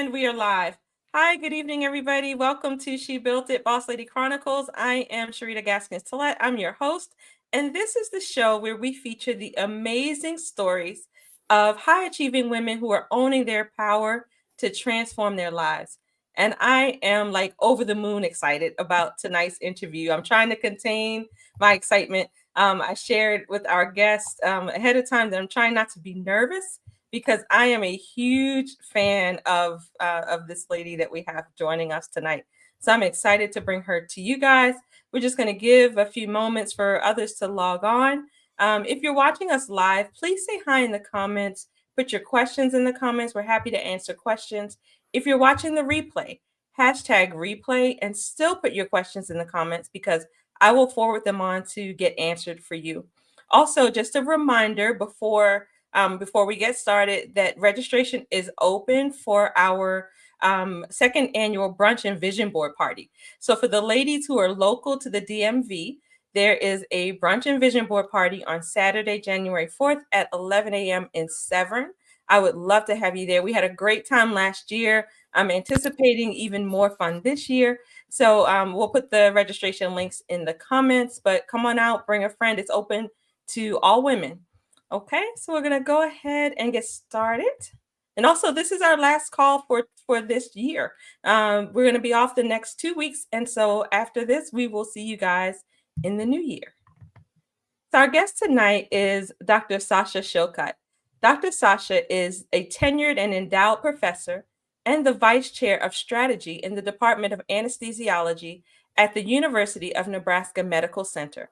And we are live. Hi, good evening, everybody. Welcome to She Built It Boss Lady Chronicles. I am Sharita Gaskins-Tillett. I'm your host, and this is the show where we feature the amazing stories of high-achieving women who are owning their power to transform their lives. And I am like over the moon excited about tonight's interview. I'm trying to contain my excitement. I shared with our guests ahead of time that I'm trying not to be nervous because I am a huge fan of this lady that we have joining us tonight. So I'm excited to bring her to you guys. We're just going to give a few moments for others to log on. If you're watching us live, please say hi in the comments. Put your questions in the comments. We're happy to answer questions. If you're watching the replay, hashtag replay and still put your questions in the comments because I will forward them on to get answered for you. Also, just a reminder before we get started, that registration is open for our second annual brunch and vision board party. So for the ladies who are local to the DMV, there is a brunch and vision board party on Saturday, January 4th at 11 a.m. in Severn. I would love to have you there. We had a great time last year. I'm anticipating even more fun this year. So we'll put the registration links in the comments, but come on out, bring a friend. It's open to all women. Okay, so we're gonna go ahead and get started. And also, this is our last call for this year. We're gonna be off the next 2 weeks, and so after this, we will see you guys in the new year. So our guest tonight is Dr. Sasha Shillcutt. Dr. Sasha is a tenured and endowed professor and the vice chair of strategy in the Department of Anesthesiology at the University of Nebraska Medical Center.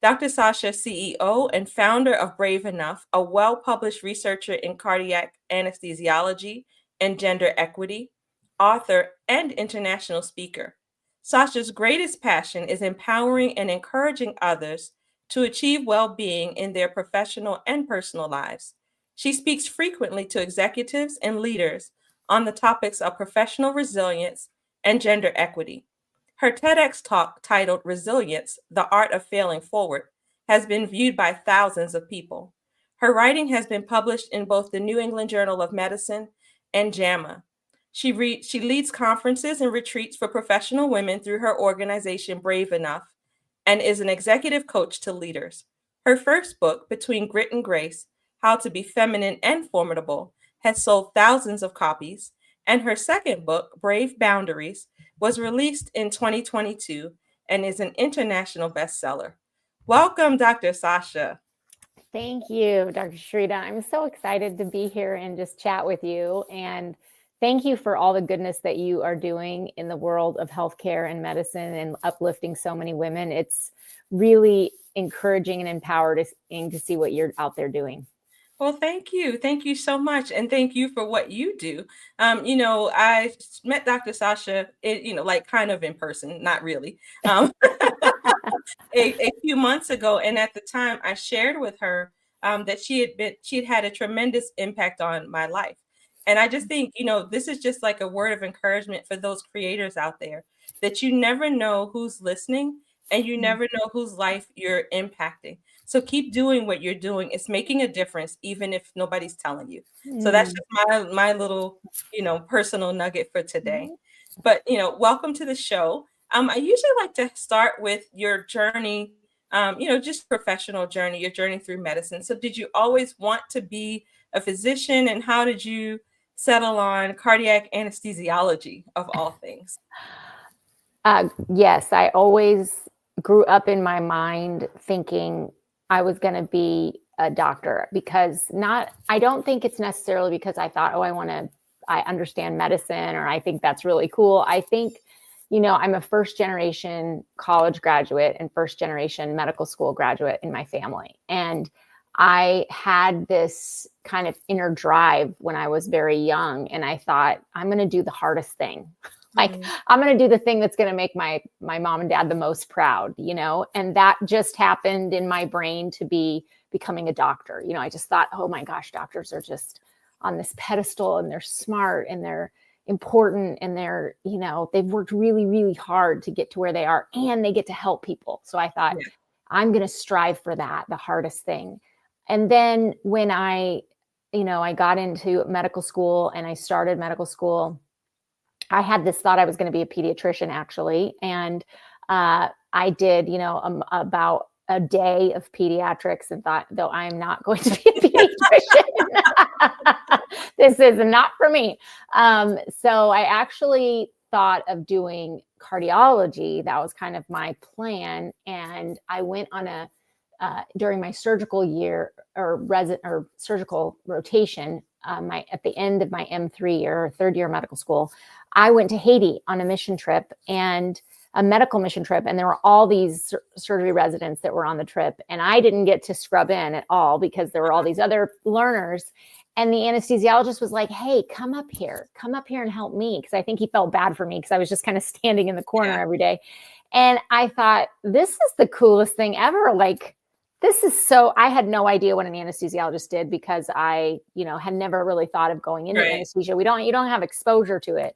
Dr. Sasha, CEO and founder of Brave Enough, a well-published researcher in cardiac anesthesiology and gender equity, author, and international speaker. Sasha's greatest passion is empowering and encouraging others to achieve well-being in their professional and personal lives. She speaks frequently to executives and leaders on the topics of professional resilience and gender equity. Her TEDx talk titled Resilience, the Art of Failing Forward, has been viewed by thousands of people. Her writing has been published in both the New England Journal of Medicine and JAMA. She leads conferences and retreats for professional women through her organization Brave Enough and is an executive coach to leaders. Her first book, Between Grit and Grace, How to Be Feminine and Formidable, has sold thousands of copies, and her second book, Brave Boundaries, was released in 2022 and is an international bestseller. Welcome, Dr. Sasha. Thank you, Dr. Sharita. I'm so excited to be here and just chat with you. And thank you for all the goodness that you are doing in the world of healthcare and medicine and uplifting so many women. It's really encouraging and empowering to see what you're out there doing. Well, thank you. Thank you so much. And thank you for what you do. I met Dr. Sasha, like kind of in person, not really, a few months ago. And at the time I shared with her that she'd had a tremendous impact on my life. And I just think, this is just like a word of encouragement for those creators out there that you never know who's listening and you never know whose life you're impacting. So keep doing what you're doing. It's making a difference, even if nobody's telling you. So that's just my little, personal nugget for today. But, welcome to the show. I usually like to start with your journey, just professional journey, your journey through medicine. So did you always want to be a physician, and how did you settle on cardiac anesthesiology of all things? Yes, I always grew up in my mind thinking I was going to be a doctor, because I don't think it's necessarily because I thought, I understand medicine, or I think that's really cool. I think, I'm a first generation college graduate and first generation medical school graduate in my family. And I had this kind of inner drive when I was very young. And I thought, I'm going to do the hardest thing. I'm going to do the thing that's going to make my mom and dad the most proud, and that just happened in my brain to be becoming a doctor. I just thought, oh my gosh, doctors are just on this pedestal, and they're smart, and they're important, and they're, they've worked really, really hard to get to where they are, and they get to help people. So I thought, I'm going to strive for that, the hardest thing. And then when I I got into medical school and I started medical school, I had this thought I was going to be a pediatrician actually. And I did, about a day of pediatrics and thought, though I'm not going to be a pediatrician. This is not for me. So I actually thought of doing cardiology. That was kind of my plan. And I went on during my surgical year or surgical rotation, at the end of my M3 year or third year of medical school, I went to Haiti on a mission trip, and a medical mission trip. And there were all these surgery residents that were on the trip. And I didn't get to scrub in at all because there were all these other learners. And the anesthesiologist was like, hey, come up here and help me. Because I think he felt bad for me because I was just kind of standing in the corner every day. And I thought, this is the coolest thing ever. Like, this is I had no idea what an anesthesiologist did because I, had never really thought of going into anesthesia. You don't have exposure to it.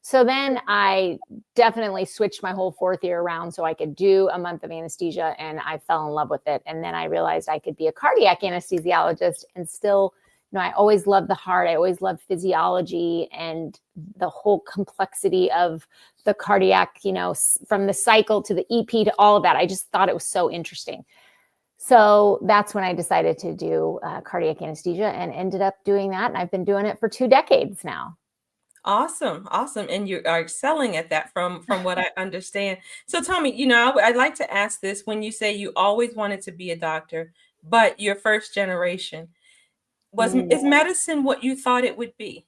So then I definitely switched my whole fourth year around so I could do a month of anesthesia, and I fell in love with it. And then I realized I could be a cardiac anesthesiologist and still, I always loved the heart. I always loved physiology and the whole complexity of the cardiac, from the cycle to the EP to all of that. I just thought it was so interesting. So that's when I decided to do cardiac anesthesia and ended up doing that. And I've been doing it for 2 decades now. Awesome. Awesome. And you are excelling at that from what I understand. So tell me, I'd like to ask this: when you say you always wanted to be a doctor, but you're first generation, is medicine what you thought it would be?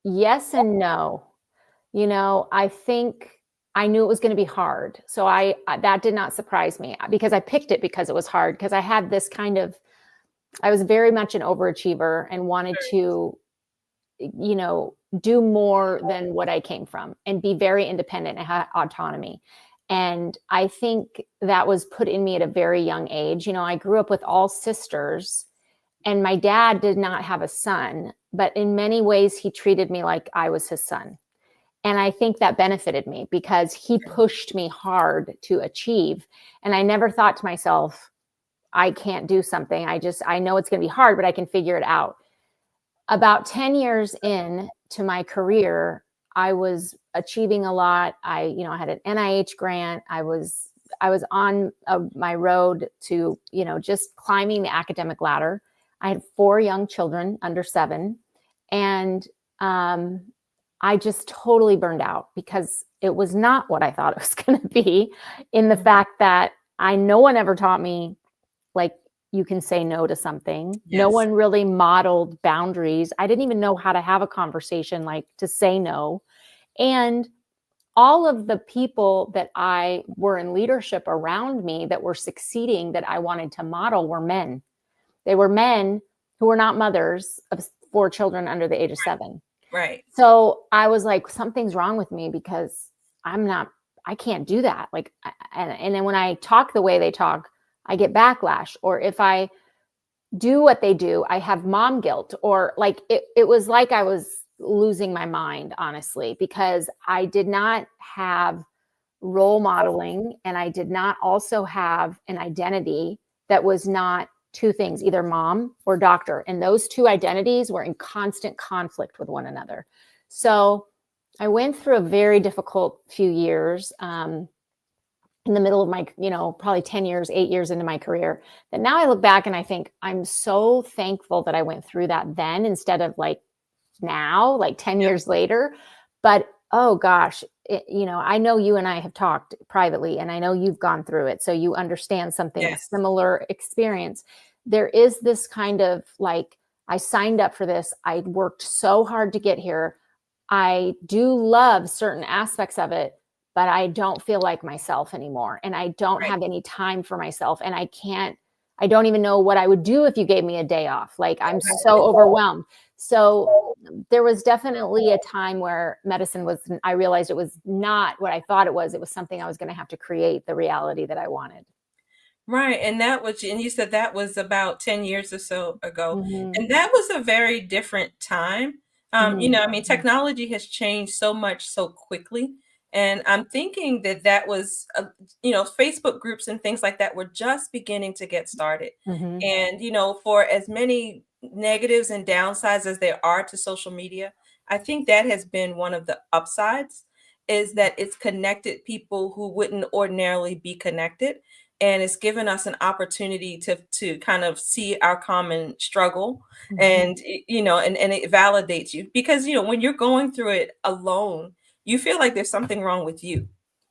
Yes and no. I think I knew it was going to be hard. So that did not surprise me because I picked it because it was hard, because I had this I was very much an overachiever and wanted to do more than what I came from and be very independent and have autonomy. And I think that was put in me at a very young age. I grew up with all sisters, and my dad did not have a son, but in many ways he treated me like I was his son. And I think that benefited me because he pushed me hard to achieve. And I never thought to myself, I can't do something. I know it's going to be hard, but I can figure it out. About 10 years in to my career, I was achieving a lot. I had an NIH grant. I was on my road to, just climbing the academic ladder. I had 4 young children under 7. And I just totally burned out because it was not what I thought it was going to be, in the fact that no one ever taught me, like, you can say no to something. Yes. No one really modeled boundaries. I didn't even know how to have a conversation, like to say no. And all of the people that I were in leadership around me that were succeeding, that I wanted to model, were men. They were men who were not mothers of 4 children under the age of 7. Right. So I was like, something's wrong with me because I can't do that. Like, and then when I talk the way they talk, I get backlash. Or if I do what they do, I have mom guilt, or like, it was like I was losing my mind, honestly, because I did not have role modeling, and I did not also have an identity that was not 2 things, either mom or doctor. And those 2 identities were in constant conflict with one another. So I went through a very difficult few years, in the middle of my, probably 10 years, 8 years into my career, that now I look back and I think I'm so thankful that I went through that then, instead of like now, like 10 years later. But, oh gosh, I know you and I have talked privately, and I know you've gone through it. So you understand something, similar experience. There is this kind of like, I signed up for this. I worked so hard to get here. I do love certain aspects of it, but I don't feel like myself anymore. And I don't have any time for myself. And I don't even know what I would do if you gave me a day off. Like, I'm so overwhelmed. So there was definitely a time where medicine I realized it was not what I thought it was. It was something I was going to have to create, the reality that I wanted. Right. And you said that was about 10 years or so ago. Mm-hmm. And that was a very different time. Technology has changed so much so quickly. And I'm thinking that that was, Facebook groups and things like that were just beginning to get started. Mhm. And, for as many negatives and downsides as there are to social media, I think that has been one of the upsides is that it's connected people who wouldn't ordinarily be connected. And it's given us an opportunity to kind of see our common struggle Mhm. and and it validates you because when you're going through it alone, you feel like there's something wrong with you,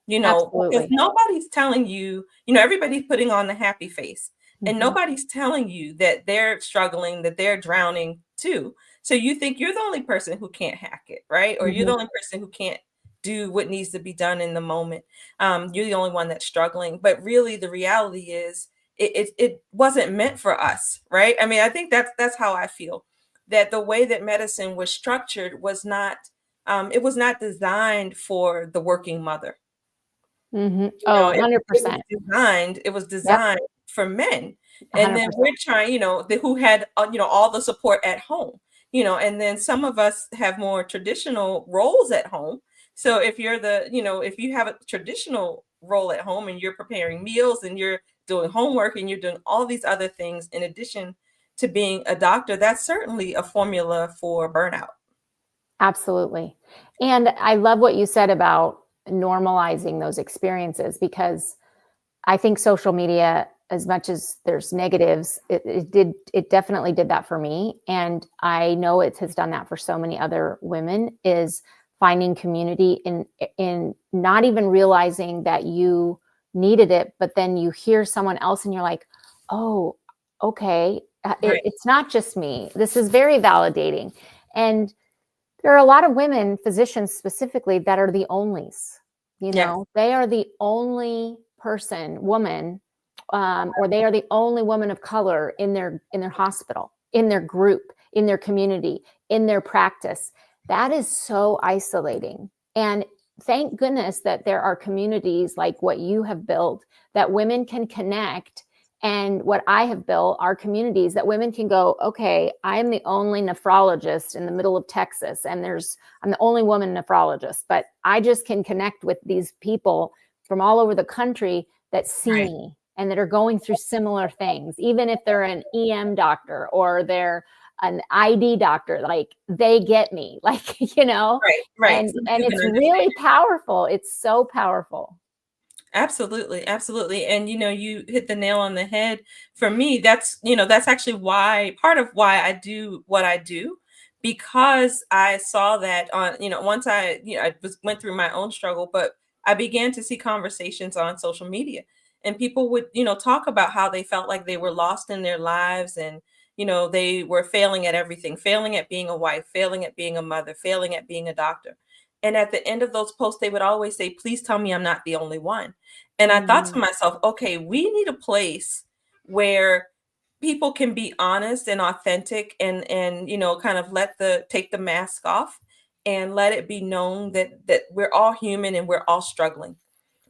because Absolutely. nobody's telling you, everybody's putting on the happy face and Mhm. nobody's telling you that they're struggling, that they're drowning too. So you think you're the only person who can't hack it, right? Or you're the Mhm. only person who can't do what needs to be done in the moment. You're the only one that's struggling. But really, the reality is, it wasn't meant for us, right? I mean, I think that's how I feel. That the way that medicine was structured was not, it was not designed for the working mother. Mhm. Oh, It was 100%. Yep, designed for men. And then 100%. we're trying, who had, all the support at home, and then some of us have more traditional roles at home. So if you're if you have a traditional role at home and you're preparing meals and you're doing homework and you're doing all these other things in addition to being a doctor, that's certainly a formula for burnout. Absolutely. And I love what you said about normalizing those experiences because I think social media, as much as there's negatives, it definitely did that for me. And I know it has done that for so many other women, is finding community in not even realizing that you needed it, but then you hear someone else and you're like, oh, okay. Right. It's not just me. This is very validating. And there are a lot of women, physicians specifically, that are the onlys. Yes. They are the only woman, or they are the only woman of color in their hospital, in their group, in their community, in their practice. That is so isolating. And thank goodness that there are communities like what you have built that women can connect, and what I have built are communities that women can go, okay, I'm the only nephrologist in the middle of Texas, and I'm the only woman nephrologist, but I just can connect with these people from all over the country that see Right. me and that are going through similar things, even if they're an EM doctor or they're an ID doctor, like they get me, like, Right. Right. and So and you can it's understand. really powerful. It's so powerful. Absolutely, absolutely. And you hit the nail on the head. For me, that's actually why part of why I do what I do, because I saw that once went through my own struggle, but I began to see conversations on social media and people would, talk about how they felt like they were lost in their lives and they were failing at everything, failing at being a wife, failing at being a mother, failing at being a doctor. And at the end of those posts, they would always say, please tell me I'm not the only one. And I thought to Mm, myself, okay, we need a place where people can be honest and authentic and kind of take the mask off and let it be known that we're all human and we're all struggling.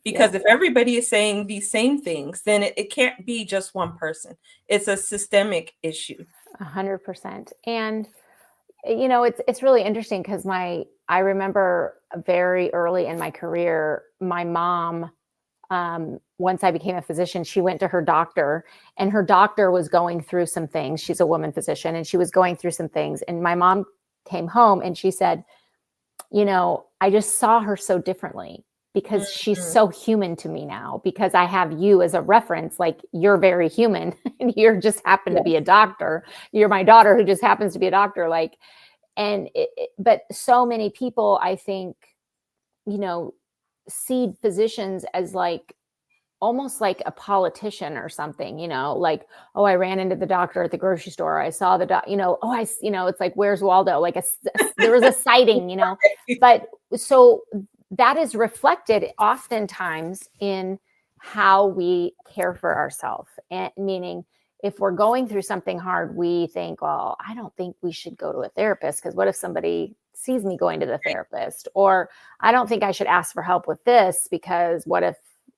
Because yes. if everybody is saying these same things, then it can't be just one person. It's a systemic issue. 100%. And it's really interesting because I remember very early in my career, my mom, once I became a physician, she went to her doctor, and her doctor was going through some things. She's a woman physician, and she was going through some things. And my mom came home and she said, I just saw her so differently because she's Mhm. so human to me now, because I have you as a reference. Like, you're very human and you're just happen to Yeah. be a doctor. You're my daughter who just happens to be a doctor. Like, and but so many people, I think, you know see physicians as like almost like a politician or something, like, oh, I ran into the doctor at the grocery store, I saw the oh, it's like, where's Waldo, like there was a sighting, but so that is reflected oftentimes in how we care for ourselves, and meaning, if we're going through something hard, we think, well, I don't think we should go to a therapist, because what if somebody sees me going to the therapist? Or I don't think I should ask for help with this, because what if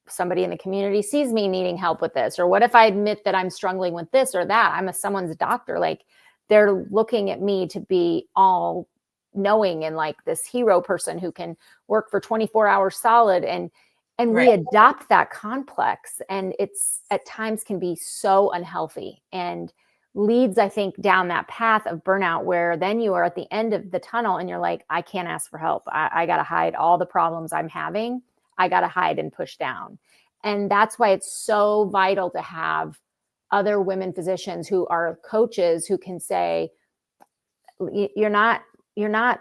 somebody in the community sees me needing help with this? Or what if I admit that I'm struggling with this or that? I'm someone's doctor. Like, they're looking at me to be all knowing and like this hero person who can work for 24 hours solid, and we Right. adopt that complex, and it's at times can be so unhealthy and leads, I think, down that path of burnout, where then you are at the end of the tunnel and you're like, I can't ask for help. I got to hide all the problems I'm having. I got to hide and push down. And that's why it's so vital to have other women physicians who are coaches who can say, you're not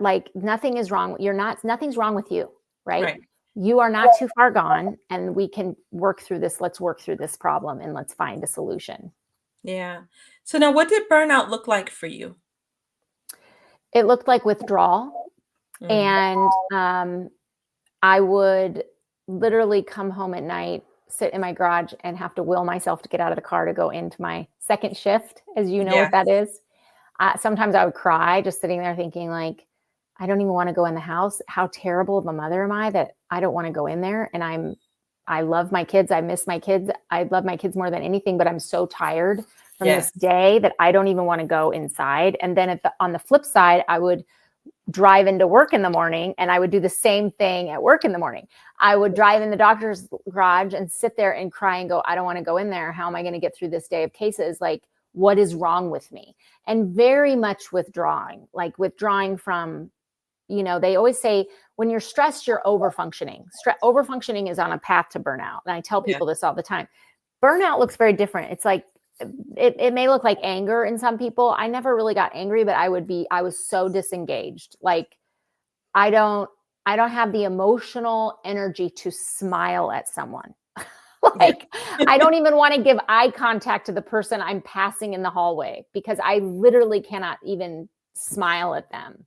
like, nothing is wrong. Nothing's wrong with you, right? Right. You are not too far gone, and we can work through this. Let's work through this problem and let's find a solution. Yeah. So now what did burnout look like for you? It looked like withdrawal. Mm. And I would literally come home at night, sit in my garage, and have to will myself to get out of the car to go into my second shift, as you know Yeah. what that is. Sometimes I would cry just sitting there thinking like, I don't even want to go in the house. How terrible of a mother am I that I don't want to go in there? And I love my kids. I miss my kids. I love my kids more than anything, but I'm so tired from Yes. this day that I don't even want to go inside. And then on the flip side, I would drive into work in the morning, and I would do the same thing at work in the morning. I would drive in the doctor's garage and sit there and cry and go, I don't want to go in there. How am I going to get through this day of cases? Like, what is wrong with me? And very much withdrawing from, they always say when you're stressed, you're overfunctioning. Overfunctioning is on a path to burnout. And I tell people this all the time. Burnout looks very different. It's like, it may look like anger in some people. I never really got angry, but I was so disengaged. Like, I don't have the emotional energy to smile at someone. Like, I don't even want to give eye contact to the person I'm passing in the hallway because I literally cannot even smile at them,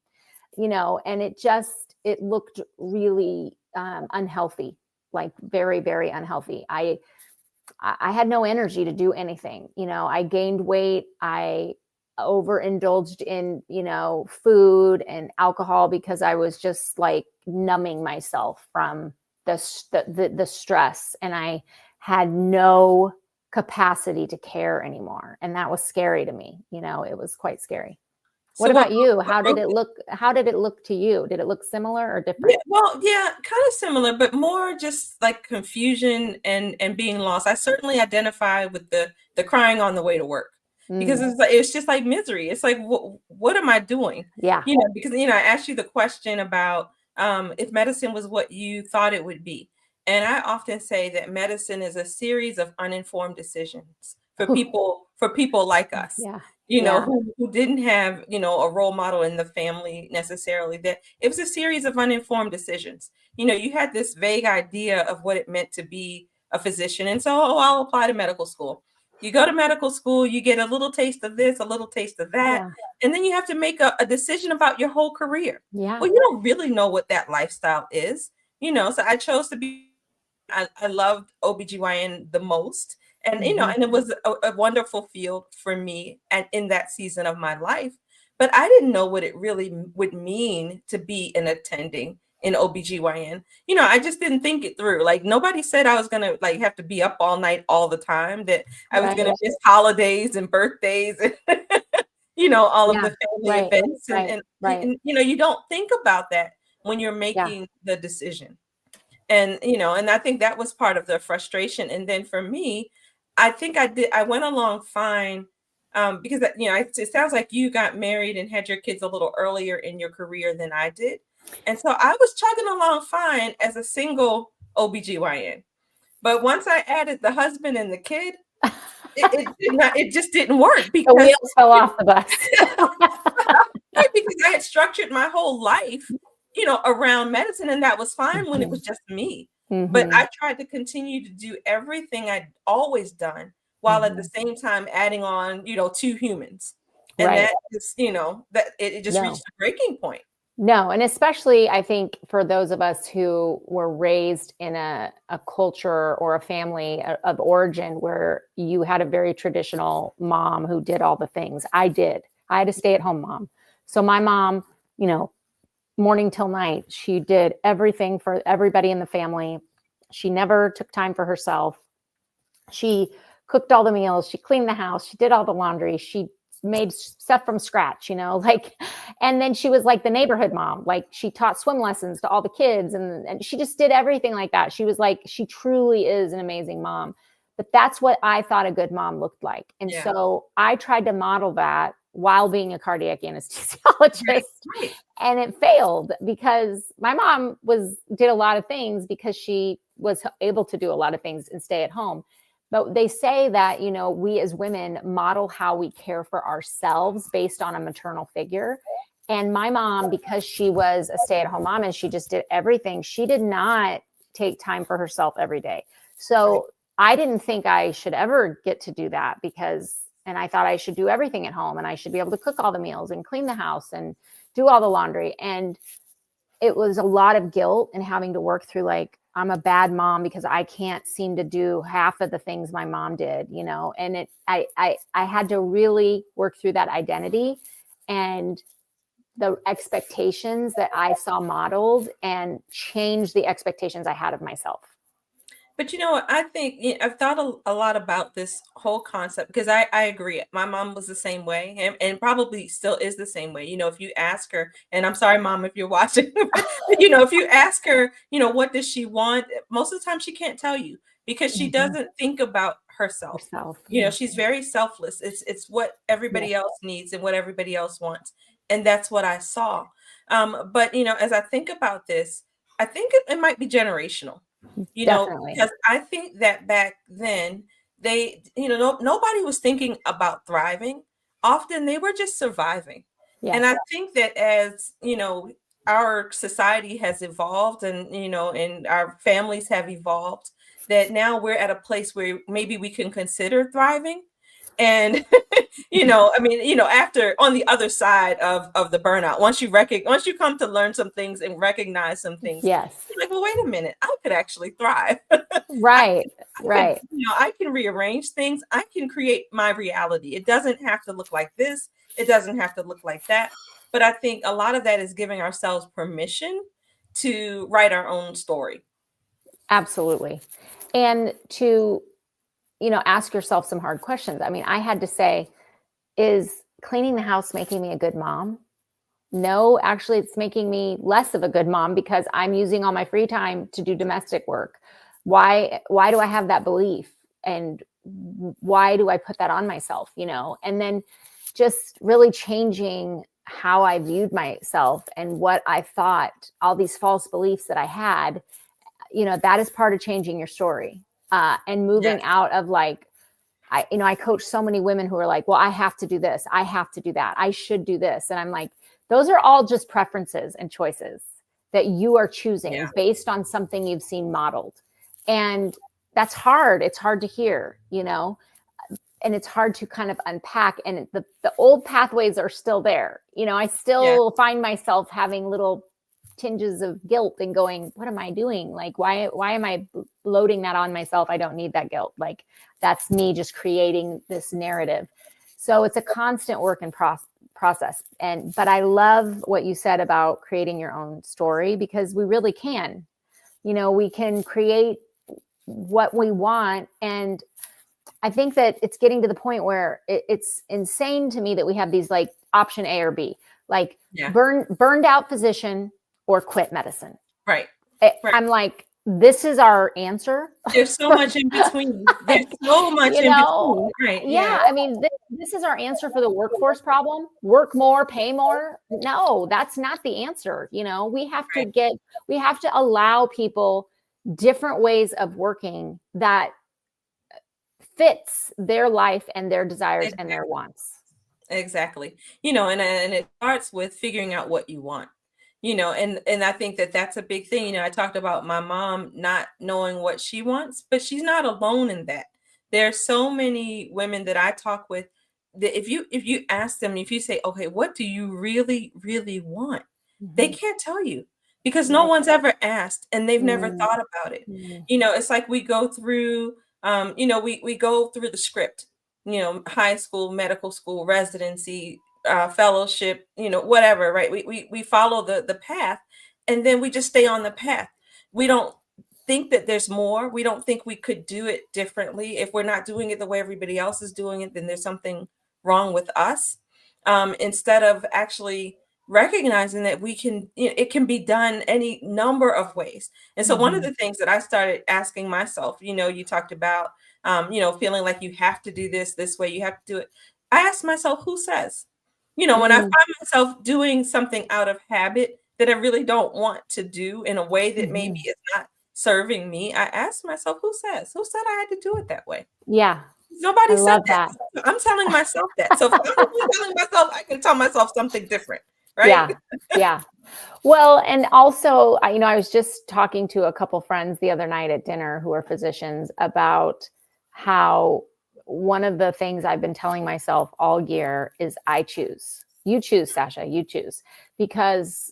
and it looked really unhealthy, like very, very unhealthy. I had no energy to do anything. I gained weight. I overindulged in, food and alcohol because I was just like numbing myself from the stress, and I had no capacity to care anymore. And that was scary to me. It was quite scary. What about you? How did it look? How did it look to you? Did it look similar or different? Yeah, kind of similar, but more just like confusion and being lost. I certainly identify with the crying on the way to work because it's just like misery. It's like, what am I doing? Yeah. Because I asked you the question about if medicine was what you thought it would be. And I often say that medicine is a series of uninformed decisions for people like us. Yeah. Who didn't have, a role model in the family necessarily, that it was a series of uninformed decisions. You had this vague idea of what it meant to be a physician. And so, I'll apply to medical school. You go to medical school, you get a little taste of this, a little taste of that. Yeah. And then you have to make a decision about your whole career. Yeah. Well, you don't really know what that lifestyle is, so I chose to be, I loved OBGYN the most. And, and it was a wonderful field for me and in that season of my life. But I didn't know what it really would mean to be an attending in OBGYN. I just didn't think it through. Like, nobody said I was going to like have to be up all night all the time, that I was going to miss holidays and birthdays and, all of the family events. And, you don't think about that when you're making the decision. And, and I think that was part of the frustration. And then for me, I think I went along fine because, it sounds like you got married and had your kids a little earlier in your career than I did. And so I was chugging along fine as a single OBGYN. But once I added the husband and the kid, it just didn't work because the wheels fell off the bus. Right, because I had structured my whole life, around medicine, and that was fine when it was just me. But I tried to continue to do everything I'd always done while at the same time adding on, 2 humans. And that just, that it just reached a breaking point. No, and especially I think for those of us who were raised in a culture or a family of origin where you had a very traditional mom who did all the things. I had a stay-at-home mom. So my mom, morning till night, she did everything for everybody in the family. She never took time for herself. She cooked all the meals. She cleaned the house. She did all the laundry. She made stuff from scratch, like And then she was like the neighborhood mom. Like she taught swim lessons to all the kids, and she just did everything like that. She was like, she truly is an amazing mom. But that's what I thought a good mom looked like. And so I tried to model that while being a cardiac anesthesiologist. Right. And it failed because my mom did a lot of things because she was able to do a lot of things and stay at home. But they say that, you know, we as women model how we care for ourselves based on a maternal figure. And my mom, because she was a stay-at-home mom and she just did everything, she did not take time for herself every day. So I didn't think I should ever get to do that and I thought I should do everything at home and I should be able to cook all the meals and clean the house and do all the laundry. And it was a lot of guilt and having to work through like, I'm a bad mom because I can't seem to do half of the things my mom did, you know, and I had to really work through that identity and the expectations that I saw modeled and change the expectations I had of myself. But you know what? I think I've thought a lot about this whole concept because I agree. My mom was the same way and probably still is the same way. You know, if you ask her, and I'm sorry, mom, if you're watching, you know, if you ask her, you know, what does she want? Most of the time she can't tell you because she doesn't think about herself. You know, she's very selfless. It's what everybody else needs and what everybody else wants. And that's what I saw. But, you know, as I think about this, I think it might be generational. You know, because I think that back then they, you know, nobody was thinking about thriving. Often they were just surviving. Yes. And I think that as, you know, our society has evolved and, you know, and our families have evolved, that now we're at a place where maybe we can consider thriving. And, you know, I mean, you know, after on the other side of the burnout, once you come to learn some things and recognize some things, yes, you're like, well, wait a minute, I could actually thrive. Right. You know, I can rearrange things. I can create my reality. It doesn't have to look like this. It doesn't have to look like that. But I think a lot of that is giving ourselves permission to write our own story. Absolutely. And to, you know, ask yourself some hard questions. I mean, I had to say, is cleaning the house making me a good mom? No, actually, it's making me less of a good mom because I'm using all my free time to do domestic work. Why do I have that belief? And why do I put that on myself, you know? And then just really changing how I viewed myself and what I thought, all these false beliefs that I had, you know, that is part of changing your story. And moving out of like, I coach so many women who are like, well, I have to do this. I have to do that. I should do this. And I'm like, those are all just preferences and choices that you are choosing based on something you've seen modeled. And that's hard. It's hard to hear, you know, and it's hard to kind of unpack. And the old pathways are still there. You know, I still find myself having little tinges of guilt and going, what am I doing? Like, why am I loading that on myself? I don't need that guilt. Like, that's me just creating this narrative. So it's a constant work in process. But I love what you said about creating your own story, because we really can, you know, we can create what we want. And I think that it's getting to the point where it's insane to me that we have these like option A or B, like burned out physician or quit medicine. Right. I'm like, this is our answer. There's so much in between. There's so much in between. Right. Yeah. I mean, this is our answer for the workforce problem. Work more, pay more. No, that's not the answer. You know, we have to allow people different ways of working that fits their life and their desires and their wants. Exactly. You know, and it starts with figuring out what you want. You know, and I think that that's a big thing. You know, I talked about my mom not knowing what she wants, but she's not alone in that. There are so many women that I talk with that if you ask them, if you say, okay, what do you really, really want? They can't tell you because no one's ever asked and they've never thought about it. You know, it's like we go through, you know, we go through the script, you know, high school, medical school, residency, fellowship, you know, whatever, right? We follow the path and then we just stay on the path. We don't think that there's more. We don't think we could do it differently. If we're not doing it the way everybody else is doing it, then there's something wrong with us. Instead of actually recognizing that we can, it can be done any number of ways. And so one of Mhm. the things that I started asking myself, you talked about, feeling like you have to do this way, you have to do it. I asked myself, who says? When I Mm. find myself doing something out of habit that I really don't want to do in a way that maybe Mhm. is not serving me, I asked myself, who says? Who said I had to do it that way? Yeah, I Nobody said love that. that. So I'm telling myself that. So if I'm the one telling myself, I can tell myself something different, right? Yeah, yeah. Well, and also, I was just talking to a couple friends the other night at dinner who are physicians about how one of the things I've been telling myself all year is I choose. You choose, Sasha, you choose. Because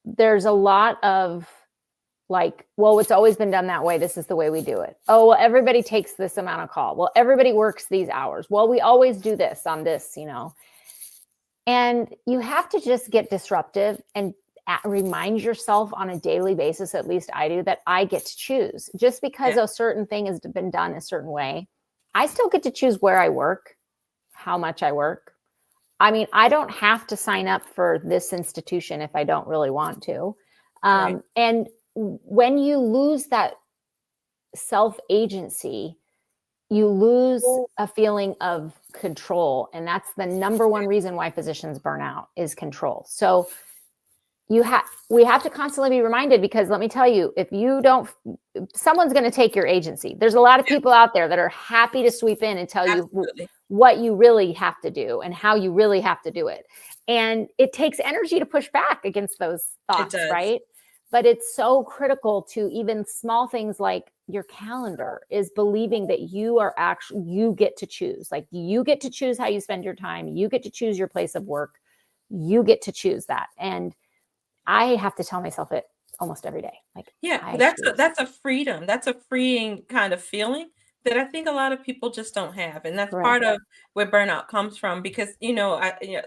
there's a lot of like, well, it's always been done that way. This is the way we do it. Oh, well, everybody takes this amount of call. Well, everybody works these hours. Well, we always do this on this. And you have to just get disruptive and remind yourself on a daily basis, at least I do, that I get to choose. Just because Yeah, a certain thing has been done a certain way, I still get to choose where I work, how much I work. I mean, I don't have to sign up for this institution if I don't really want to. right. And when you lose that self agency, you lose a feeling of control. And that's the number one reason why physicians burn out is control. So we have to constantly be reminded, because let me tell you, if you don't, someone's going to take your agency. There's a lot of people out there that are happy to sweep in and tell you Absolutely. what you really have to do and how you really have to do it. And it takes energy to push back against those It thoughts, does. right? But it's so critical to even small things like your calendar is believing that you get to choose. Like, you get to choose how you spend your time. You get to choose your place of work. You get to choose that. And I have to tell myself it almost every day. Like, Yeah, I choose. that's a freedom. That's a freeing kind of feeling that I think a lot of people just don't have, and that's part Correct. of where burnout comes from. Because a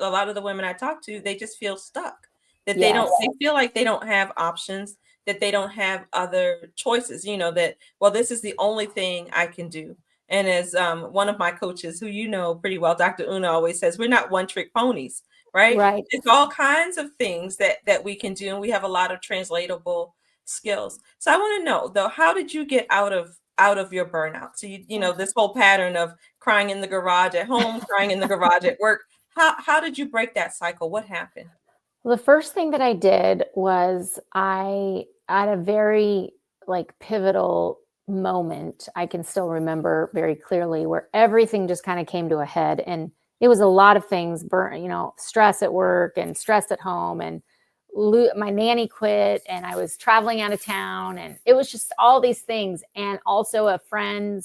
lot of the women I talk to, they just feel stuck. That Yes. they feel like they don't have options. That they don't have other choices. That, well, this is the only thing I can do. And as one of my coaches, who you know pretty well, Dr. Una, always says, we're not one trick ponies, right? Right. It's all kinds of things that we can do, and we have a lot of translatable skills. So I want to know though, how did you get out of your burnout? So this whole pattern of crying in the garage at home, crying in the garage at work. How did you break that cycle? What happened? Well, the first thing that I did was I, at a very like pivotal moment, I can still remember very clearly, where everything just kind of came to a head. And it was a lot of things, stress at work and stress at home, and my nanny quit, and I was traveling out of town, and it was just all these things. And also a friend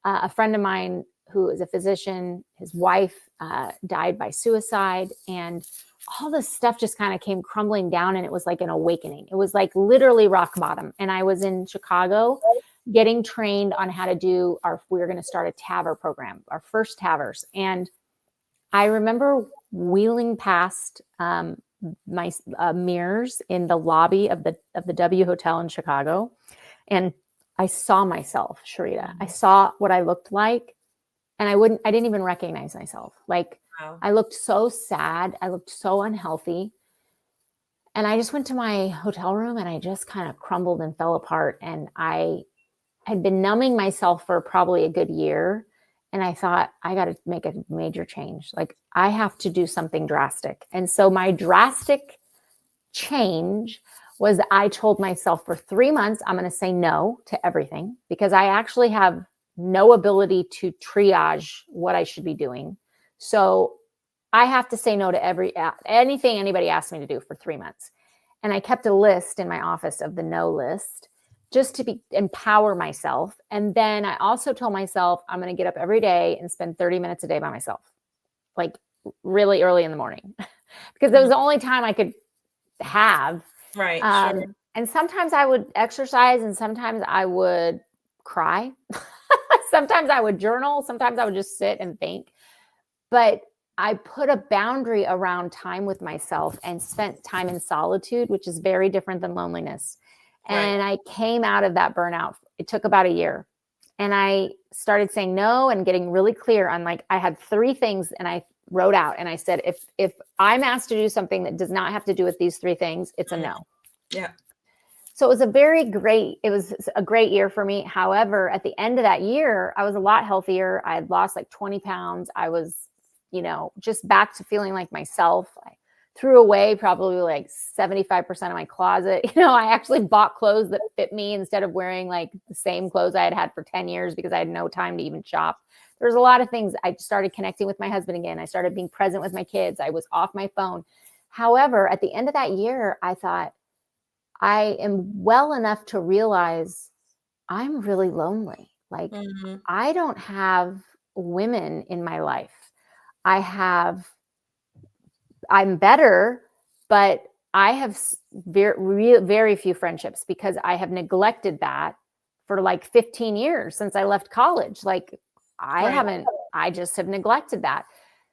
of mine who is a physician, his wife died by suicide, and all this stuff just kind of came crumbling down, and it was like an awakening. It was like literally rock bottom. And I was in Chicago getting trained on how to we were going to start a TAVR program, our first TAVRs. And I remember wheeling past my mirrors in the lobby of the W Hotel in Chicago, and I saw myself, Sharita. I saw what I looked like, and I didn't even recognize myself. Like, Wow. I looked so sad. I looked so unhealthy. And I just went to my hotel room, and I just kind of crumbled and fell apart. And I had been numbing myself for probably a good year. And I thought, I got to make a major change. Like, I have to do something drastic. And so my drastic change was, I told myself for 3 months, I'm going to say no to everything, because I actually have no ability to triage what I should be doing. So I have to say no to anything anybody asks me to do for 3 months. And I kept a list in my office of the no list, just to empower myself. And then I also told myself, I'm going to get up every day and spend 30 minutes a day by myself, like really early in the morning, because it was Mhm. the only time I could have. Right. Sure. And sometimes I would exercise, and sometimes I would cry. Sometimes I would journal. Sometimes I would just sit and think. But I put a boundary around time with myself and spent time in solitude, which is very different than loneliness. Right. And I came out of that burnout. It took about a year. And I started saying no and getting really clear on, like, I had 3 things, and I wrote out, and I said, if I'm asked to do something that does not have to do with these 3 things, it's a no. Yeah. So it was a great year for me. However, at the end of that year, I was a lot healthier. I had lost like 20 pounds. I was, just back to feeling like myself. I threw away probably like 75% of my closet. I actually bought clothes that fit me instead of wearing like the same clothes I had had for 10 years because I had no time to even shop. There's a lot of things. I started connecting with my husband again. I started being present with my kids. I was off my phone. However, at the end of that year, I thought, I am well enough to realize I'm really lonely. Like, I don't have women in my life. I'm better, but I have very few friendships because I have neglected that for like 15 years since I left college. Like, I just have neglected that.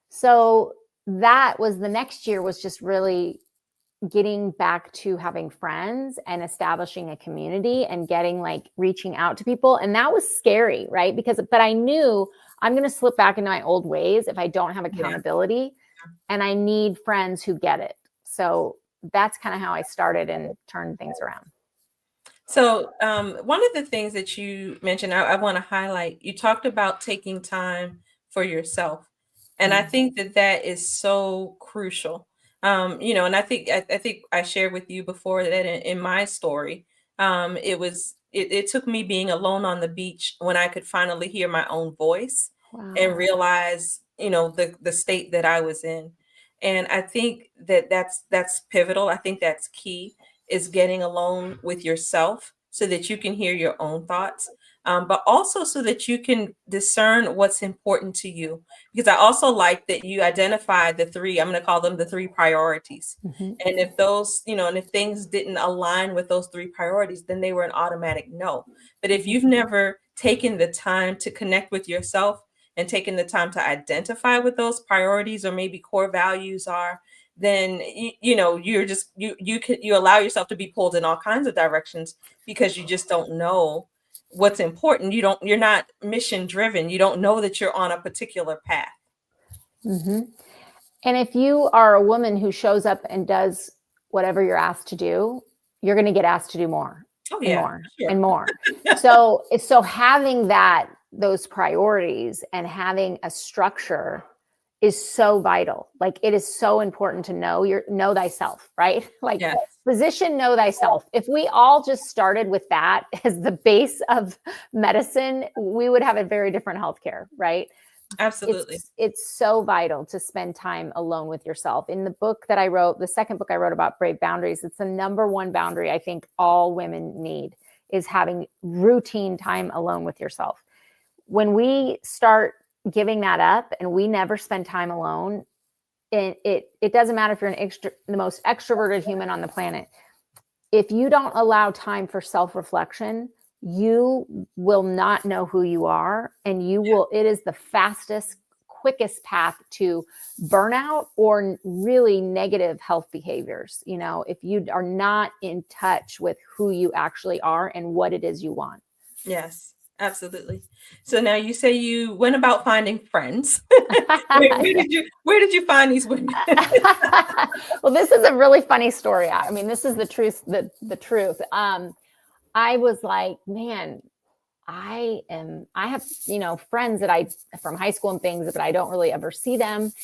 So that was the next year was just really getting back to having friends and establishing a community and reaching out to people. And that was scary, right? But I knew I'm going to slip back into my old ways if I don't have accountability, and I need friends who get it. So that's kind of how I started and turned things around. So one of the things that you mentioned, I want to highlight, you talked about taking time for yourself. And I think that is so crucial. And I think I shared with you before that in my story, it took me being alone on the beach when I could finally hear my own voice and realize, the state that I was in. And I think that's pivotal. I think that's key, is getting alone with yourself so that you can hear your own thoughts. But also so that you can discern what's important to you. Because I also like that you identified the 3, I'm going to call them the 3 priorities. And if those, and if things didn't align with those 3 priorities, then they were an automatic no. But if you've never taken the time to connect with yourself and taken the time to identify what those priorities or maybe core values are, then you're just you allow yourself to be pulled in all kinds of directions because you just don't know what's important. You're not mission driven. You don't know that you're on a particular path. And if you are a woman who shows up and does whatever you're asked to do, you're going to get asked to do more and more and more. So having those priorities and having a structure is so vital. Like, it is so important to know thyself, right? Like, physician, know thyself. If we all just started with that as the base of medicine, we would have a very different healthcare, right? Absolutely. It's so vital to spend time alone with yourself. In the book that I wrote, the second book I wrote about Brave Boundaries, it's the number 1 boundary I think all women need, is having routine time alone with yourself. When we start giving that up and we never spend time alone, it doesn't matter if you're the most extroverted human on the planet. If you don't allow time for self-reflection, you will not know who you are, and it is the fastest, quickest path to burnout or really negative health behaviors. If you are not in touch with who you actually are and what it is you want. Yes. Absolutely. So now you say you went about finding friends. where did you find these women? Well, this is a really funny story. I mean, this is the truth. The truth. I was like, man, I have, friends that from high school and things, but I don't really ever see them.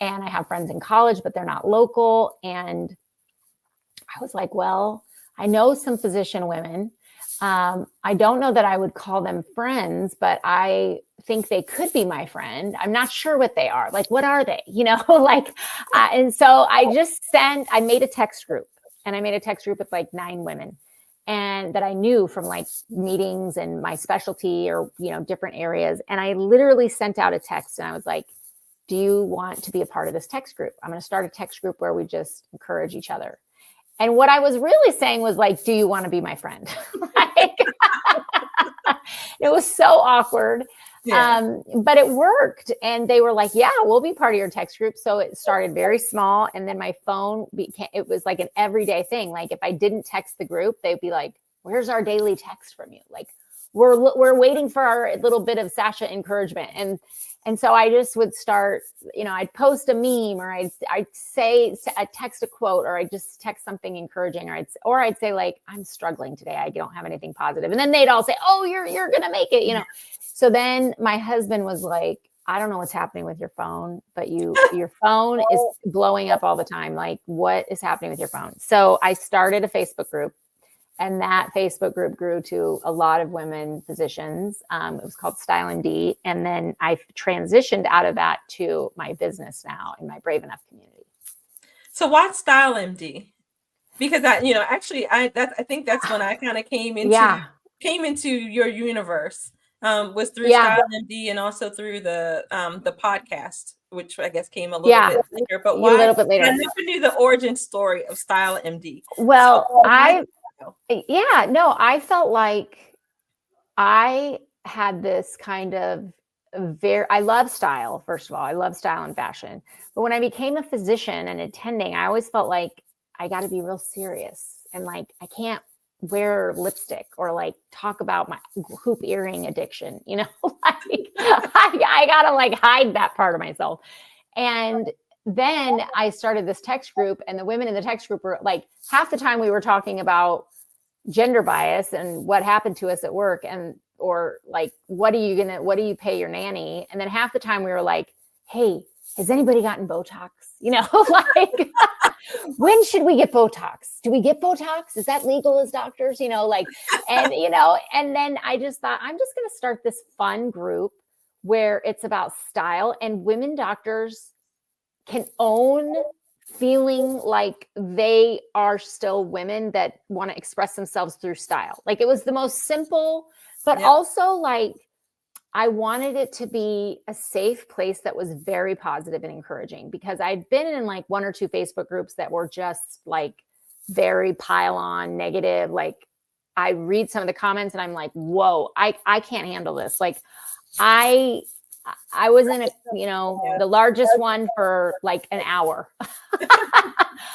And I have friends in college, but they're not local. And I was like, well, I know some physician women. I don't know that I would call them friends, but I think they could be my friend. I'm not sure what they are. Like, what are they? And so I made a text group, and I made a text group with like 9 women, and that I knew from like meetings and my specialty or, different areas. And I literally sent out a text, and I was like, do you want to be a part of this text group? I'm going to start a text group where we just encourage each other. And what I was really saying was like, do you want to be my friend? It was so awkward. But it worked. And they were like, yeah, we'll be part of your text group. So it started very small. And then my phone it was like an everyday thing. Like, if I didn't text the group, they'd be like, where's our daily text from you? Like, we're waiting for our little bit of Sasha encouragement. And so I just would start, I'd post a meme, or I'd text a quote, or I'd just text something encouraging, or I'd say like, I'm struggling today. I don't have anything positive. And then they'd all say, oh, you're going to make it, So then my husband was like, I don't know what's happening with your phone, but your phone is blowing up all the time. Like, what is happening with your phone? So I started a Facebook group. And that Facebook group grew to a lot of women physicians. It was called Style MD. And then I transitioned out of that to my business now in my Brave Enough community. So why Style MD? Because I think that's when I kind of came into your universe. Was through Style MD and also through the podcast, which I guess came a little bit later. But why? A little bit later. I never knew the origin story of Style MD. Well, I felt like I had this kind of I love style, first of all. I love style and fashion. But when I became a physician and attending, I always felt like I got to be real serious. And like, I can't wear lipstick or like talk about my hoop earring addiction, like I got to like hide that part of myself. And then I started this text group, and the women in the text group were like, half the time we were talking about gender bias and what happened to us at work, or like, what do you pay your nanny? And then half the time we were like, hey, has anybody gotten Botox? Like, when should we get Botox? Do we get Botox? Is that legal as doctors? And then I just thought, I'm just going to start this fun group where it's about style, and women doctors can own feeling like they are still women that want to express themselves through style. Like, it was the most simple, but also like, I wanted it to be a safe place that was very positive and encouraging, because I'd been in like one or two Facebook groups that were just like very pile on negative. Like, I read some of the comments and I'm like, whoa, I can't handle this. Like, I was in the largest one for like an hour.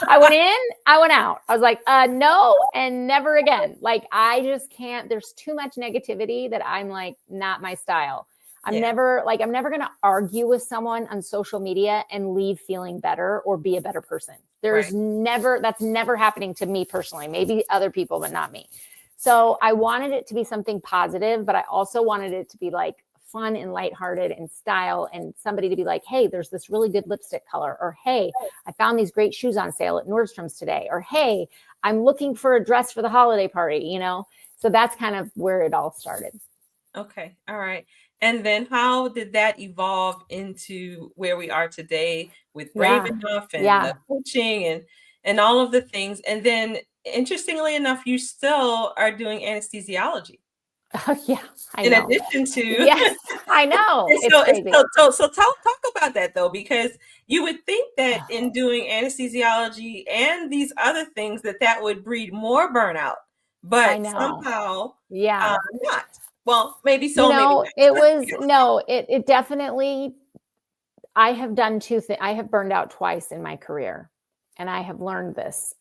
I went in, I went out. I was like, no, and never again. Like, I just can't, there's too much negativity that I'm like, not my style. I'm never going to argue with someone on social media and leave feeling better or be a better person. That's never happening to me personally, maybe other people, but not me. So I wanted it to be something positive, but I also wanted it to be like fun and lighthearted and style, and somebody to be like, hey, there's this really good lipstick color, or hey, I found these great shoes on sale at Nordstrom's today, or hey, I'm looking for a dress for the holiday party, So that's kind of where it all started. Okay. All right. And then how did that evolve into where we are today with Brave Enough and the coaching and all of the things? And then interestingly enough, you still are doing anesthesiology. Yeah, in addition to I know. So talk about that though, because you would think that in doing anesthesiology and these other things that would breed more burnout, but somehow not. Well, maybe so. Maybe it was it definitely. I have done two things. I have burned out twice in my career, and I have learned this.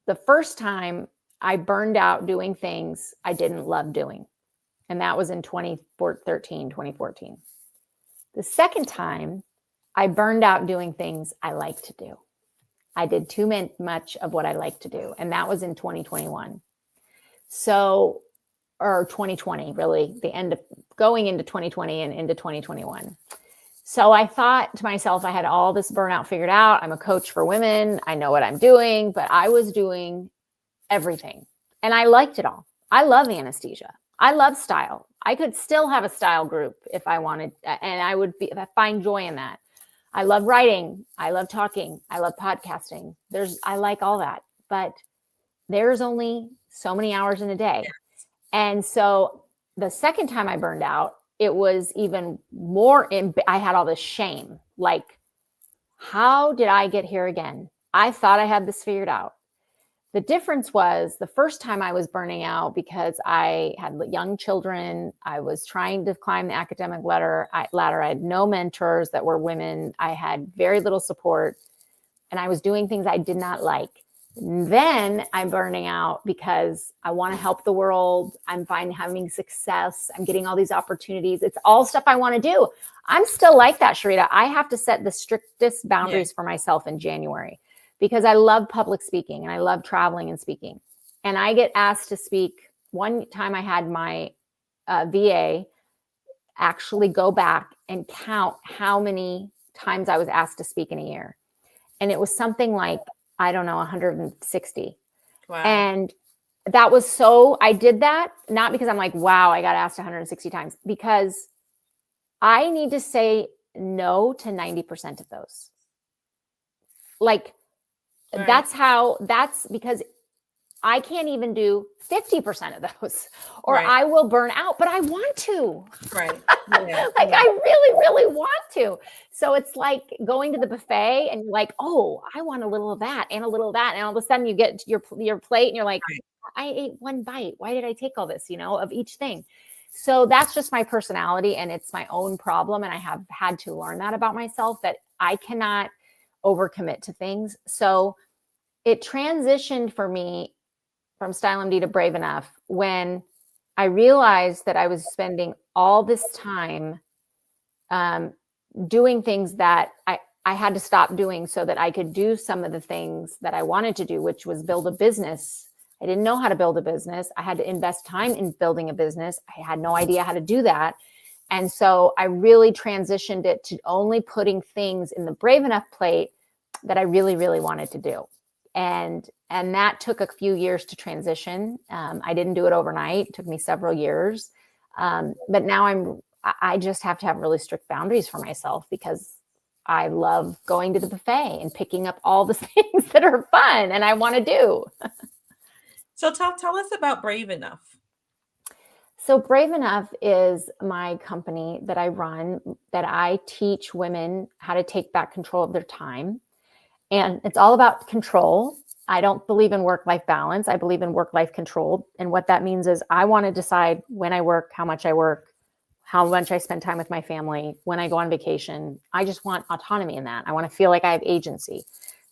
The first time I burned out doing things I didn't love doing. And that was in 2014. The second time, I burned out doing things I like to do. I did too much of what I like to do. And that was in 2021. So, or 2020, really, the end of going into 2020 and into 2021. So I thought to myself, I had all this burnout figured out. I'm a coach for women. I know what I'm doing, but I was doing everything. And I liked it all. I love anesthesia. I love style. I could still have a style group if I wanted, and I find joy in that. I love writing. I love talking. I love podcasting. I like all that, but there's only so many hours in a day. And so the second time I burned out, it was even more, I had all this shame. Like, how did I get here again? I thought I had this figured out. The difference was the first time I was burning out because I had young children. I was trying to climb the academic ladder. I had no mentors that were women. I had very little support, and I was doing things I did not like. Then I'm burning out because I want to help the world. I'm having success. I'm getting all these opportunities. It's all stuff I want to do. I'm still like that, Sharita. I have to set the strictest boundaries for myself in January because I love public speaking and I love traveling and speaking. And I get asked to speak. One time I had my VA actually go back and count how many times I was asked to speak in a year. And it was something like, I don't know, 160. Wow. And that was so, I did that, not because I'm like, wow, I got asked 160 times, because I need to say no to 90% of those. Like, Right. that's because I can't even do 50% of those, or Right. I will burn out, but I want to. Right. Yeah. Like, I really, really want to. So it's like going to the buffet and you're like, oh, I want a little of that and a little of that. And all of a sudden you get to your plate and you're like, Right. I ate one bite. Why did I take all this, of each thing? So that's just my personality and it's my own problem. And I have had to learn that about myself, that I cannot overcommit to things. So it transitioned for me from Style MD to Brave Enough when I realized that I was spending all this time doing things that I had to stop doing so that I could do some of the things that I wanted to do, which was build a business. I didn't know how to build a business. I had to invest time in building a business. I had no idea how to do that. And so I really transitioned it to only putting things in the Brave Enough plate that I really, really wanted to do. And that took a few years to transition. I didn't do it overnight. It took me several years. But now I just have to have really strict boundaries for myself because I love going to the buffet and picking up all the things that are fun and I want to do. So tell us about Brave Enough. So Brave Enough is my company that I run, that I teach women how to take back control of their time. And it's all about control. I don't believe in work-life balance. I believe in work-life control. And what that means is I want to decide when I work, how much I work, how much I spend time with my family, when I go on vacation. I just want autonomy in that. I want to feel like I have agency.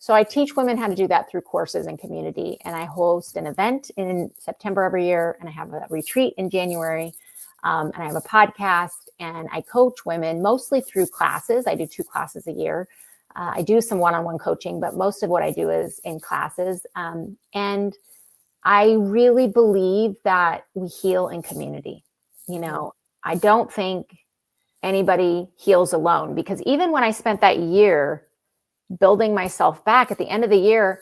So I teach women how to do that through courses and community. And I host an event in September every year. And I have a retreat in January. And I have a podcast. And I coach women mostly through classes. I do 2 classes a year. I do some one-on-one coaching, but most of what I do is in classes. And I really believe that we heal in community. I don't think anybody heals alone, because even when I spent that year building myself back, at the end of the year,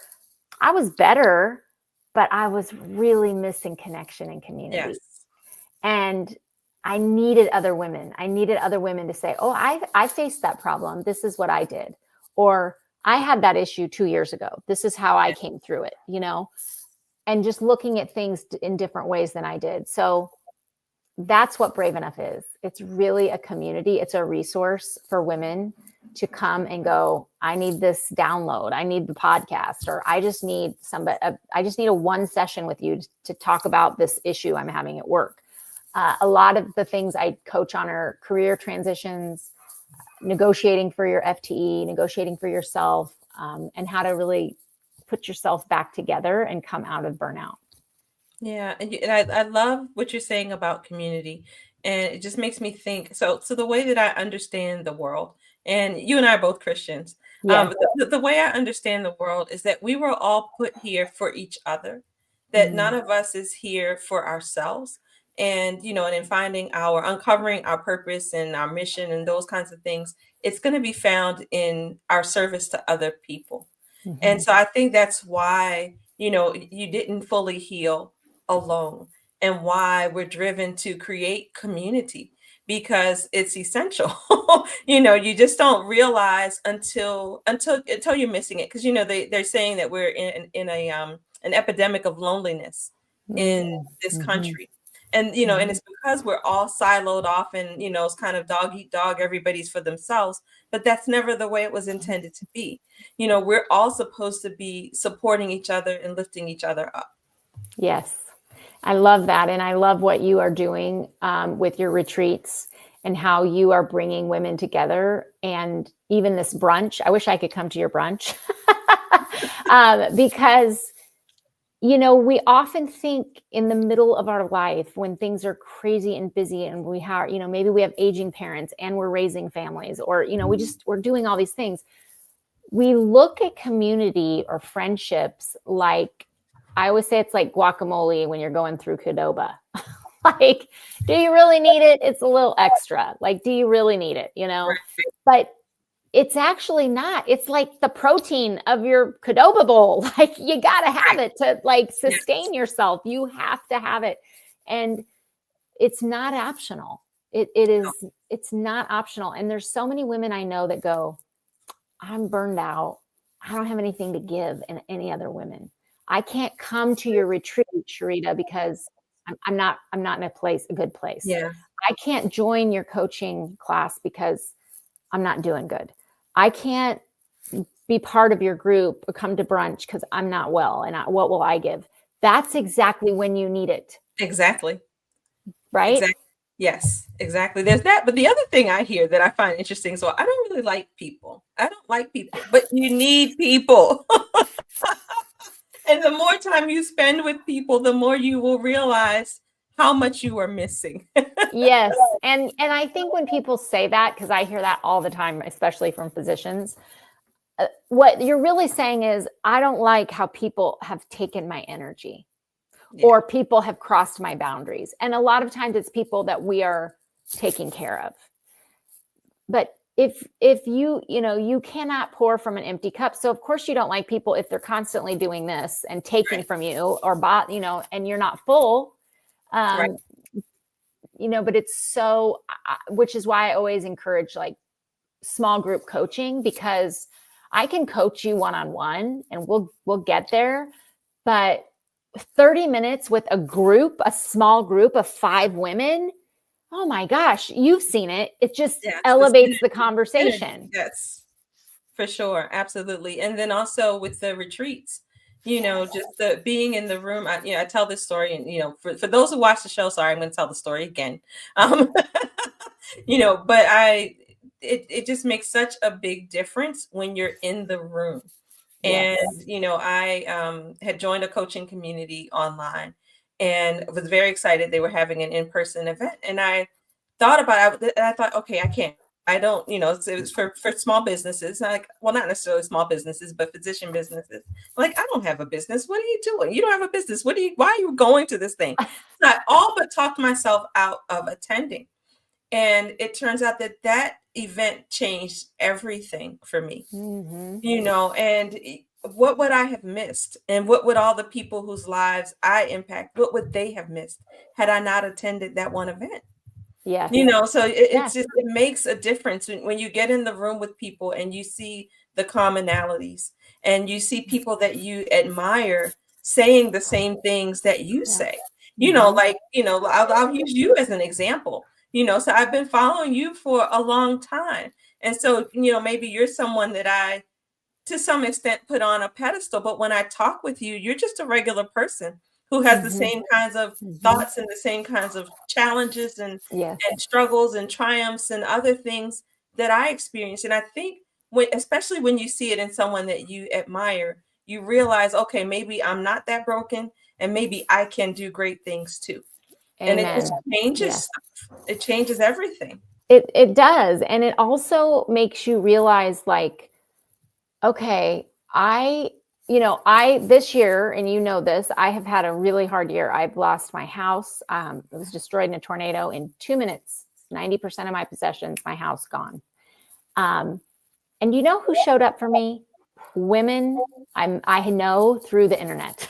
I was better, but I was really missing connection and community. Yes. And I needed other women. I needed other women to say, oh, I faced that problem. This is what I did. Or I had that issue 2 years ago. This is how I came through it, and just looking at things in different ways than I did. So that's what Brave Enough is. It's really a community. It's a resource for women to come and go, I need this download. I need the podcast, or I just need I just need a one session with you to talk about this issue I'm having at work. A lot of the things I coach on are career transitions, negotiating for your FTE, negotiating for yourself, and how to really put yourself back together and come out of burnout. Yeah, and I love what you're saying about community, and it just makes me think. So the way that I understand the world, and you and I are both Christians. Yeah. The way I understand the world is that we were all put here for each other. That none of us is here for ourselves. And and in uncovering our purpose and our mission and those kinds of things, it's going to be found in our service to other people. Mm-hmm. And so I think that's why you didn't fully heal alone, and why we're driven to create community, because it's essential. You just don't realize until you're missing it, because they're saying that we're in an epidemic of loneliness in this country. And and it's because we're all siloed off, and it's kind of dog eat dog, everybody's for themselves, but that's never the way it was intended to be. We're all supposed to be supporting each other and lifting each other up. Yes. I love that. And I love what you are doing with your retreats and how you are bringing women together. And even this brunch, I wish I could come to your brunch. Because, you know, we often think in the middle of our life when things are crazy and busy and we have, you know, maybe we have aging parents and we're raising families, or, you know, we're doing all these things. We look at community or friendships like, I always say it's like guacamole when you're going through Qdoba. Like, do you really need it? It's a little extra. Like, do you really need it? You know, Right. but it's actually not. It's like the protein of your Qdoba bowl. Like, you got to have it to like sustain yourself. You have to have it. And it's not optional. It's not optional. And there's so many women I know that go, I'm burned out. I don't have anything to give in any other women. I can't come to your retreat, Sharita, because I'm not in a good place. Yeah. I can't join your coaching class because I'm not doing good. I can't be part of your group or come to brunch because I'm not well. And what will I give? That's exactly when you need it. Exactly. Right? Exactly. Yes, exactly. There's that. But the other thing I hear that I find interesting, so I don't really like people. I don't like people, but you need people. And the more time you spend with people, the more you will realize how much you are missing. Yes. And I think when people say that, because I hear that all the time, especially from physicians, what you're really saying is, I don't like how people have taken my energy. Yeah. Or people have crossed my boundaries. And a lot of times it's people that we are taking care of. But if you know, you cannot pour from an empty cup. So of course you don't like people if they're constantly doing this and taking from you, or you know, and you're not full. Right. You know, but it's so, which is why I always encourage like small group coaching, because I can coach you one-on-one and we'll get there. But 30 minutes with a small group of 5 women, oh my gosh, you've seen it. It just elevates the conversation. Yes, for sure. Absolutely. And then also with the retreats, you know, just the being in the room. I tell this story, and, you know, for those who watch the show, sorry, I'm going to tell the story again. You know, but it just makes such a big difference when you're in the room. Yes. And, you know, I had joined a coaching community online and was very excited they were having an in-person event. And I thought about it, and I thought, okay, I don't, you know, it was for small businesses, like, well, not necessarily small businesses, but physician businesses. Like, I don't have a business. What are you doing? You don't have a business. Why are you going to this thing? So I all but talked myself out of attending. And it turns out that event changed everything for me. Mm-hmm. You know, and what would I have missed? And what would all the people whose lives I impact, what would they have missed had I not attended that one event? Yes. You know, so Yes. it makes a difference when you get in the room with people and you see the commonalities and you see people that you admire saying the same things that you say. You know, like, you know, I'll use you as an example. You know, so I've been following you for a long time. And so, you know, maybe you're someone that I to some extent put on a pedestal, but when I talk with you, you're just a regular person who has the same kinds of thoughts and the same kinds of challenges and Yes. struggles and triumphs and other things that I experience. And I think especially when you see it in someone that you admire, you realize, okay, maybe I'm not that broken and maybe I can do great things too. And it just Amen. changes Yes. stuff. It changes everything. It does. And it also makes you realize, like, okay, this year, and you know this, I have had a really hard year. I've lost my house. It was destroyed in a tornado in 2 minutes. 90% of my possessions, my house gone. And you know who showed up for me? Women I know through the internet.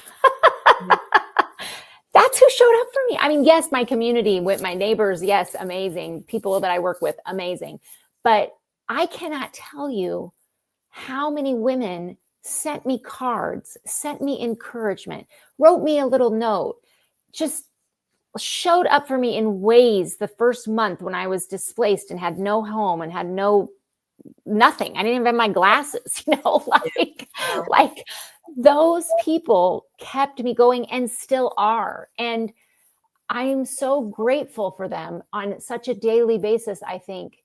That's who showed up for me. I mean, yes, my community with my neighbors, yes, amazing. People that I work with, amazing. But I cannot tell you how many women sent me cards, sent me encouragement, wrote me a little note, just showed up for me in ways the first month when I was displaced and had no home and had nothing. I didn't even have my glasses, like those people kept me going and still are. And I am so grateful for them on such a daily basis. I think,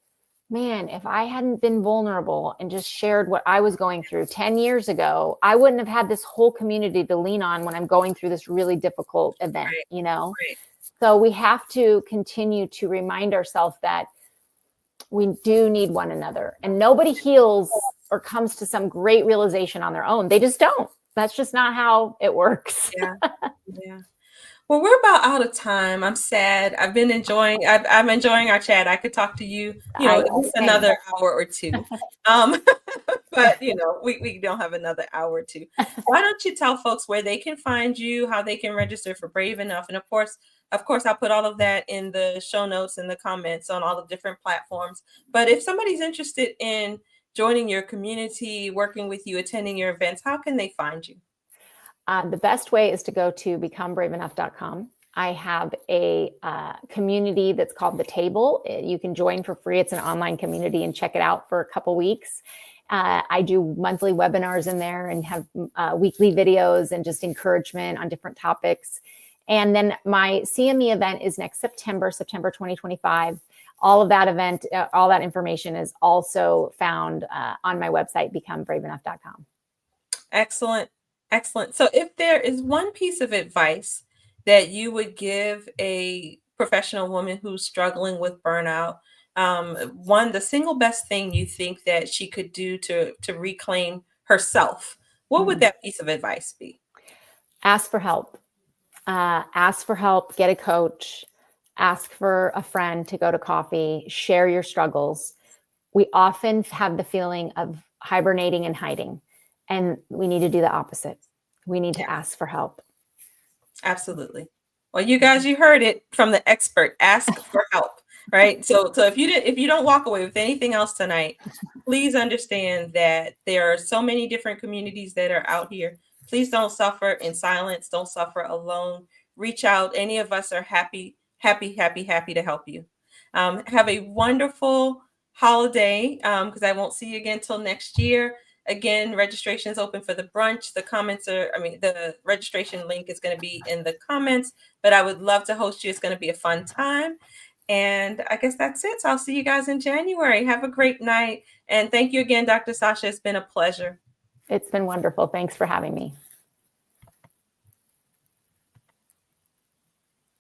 man, if I hadn't been vulnerable and just shared what I was going through 10 years ago, I wouldn't have had this whole community to lean on when I'm going through this really difficult event, Right, you know? right. So we have to continue to remind ourselves that we do need one another, and nobody heals or comes to some great realization on their own. They just don't. That's just not how it works. Yeah, yeah. Well, we're about out of time. I'm sad. I'm enjoying our chat. I could talk to you, I at least same. another hour or two. Um, but we don't have another hour or two. Why don't you tell folks where they can find you, how they can register for Brave Enough? And of course, I'll put all of that in the show notes and the comments on all the different platforms. But if somebody's interested in joining your community, working with you, attending your events, how can they find you? The best way is to go to becomebraveenough.com. I have a community that's called The Table. You can join for free. It's an online community, and check it out for a couple weeks. I do monthly webinars in there and have weekly videos and just encouragement on different topics. And then my CME event is next September 2025. All of that event, all that information is also found on my website, becomebraveenough.com. Excellent. Excellent. So if there is one piece of advice that you would give a professional woman who's struggling with burnout, the single best thing you think that she could do to reclaim herself, what would that piece of advice be? Ask for help. Ask for help, get a coach, ask for a friend to go to coffee, share your struggles. We often have the feeling of hibernating and hiding, and we need to do the opposite. We need to ask for help. Absolutely. Well, you guys, you heard it from the expert. Ask for help, right? So if you don't walk away with anything else tonight, please understand that there are so many different communities that are out here. Please don't suffer in silence. Don't suffer alone. Reach out. Any of us are happy to help you. Have a wonderful holiday, because I won't see you again till next year. Again, registration is open for the brunch. The registration link is going to be in the comments, but I would love to host you. It's going to be a fun time. And I guess that's it. So I'll see you guys in January. Have a great night. And thank you again, Dr. Sasha. It's been a pleasure. It's been wonderful. Thanks for having me.